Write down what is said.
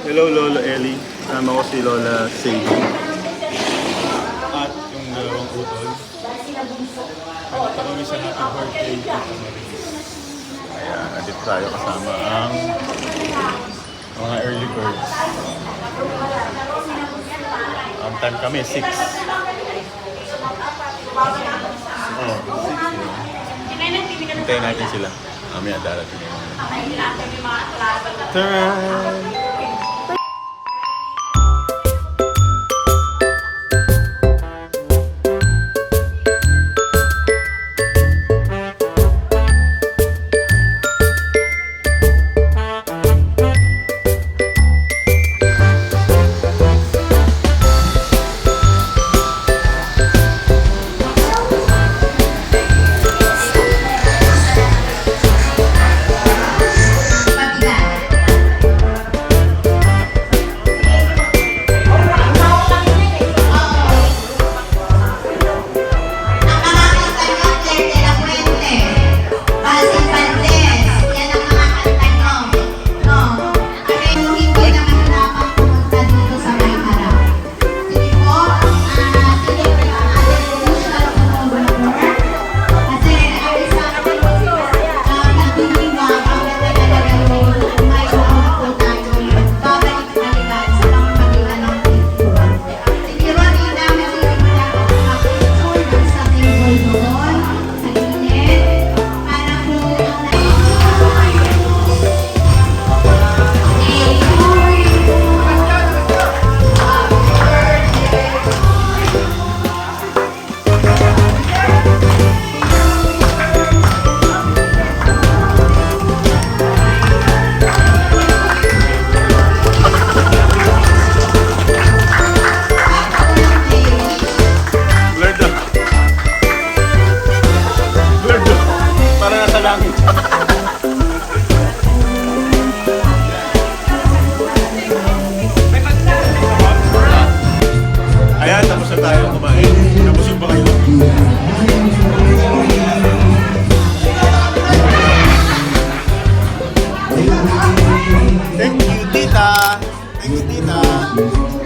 Hello, Lola Ellie. Kasama ko si Lola Sadie. At yung dalawang utol. At kami sa happy birthday, Tita Maris. Ayan, nandito tayo kasama ang mga early birds. Ang time kami, 6. Oh, 6 yun. Hintayin natin sila. Mamaya darating yun. Turn! Ayan, tapos na tayo kumain. Tapos yung baka yun. Thank you, Tita. Thanks, Tita.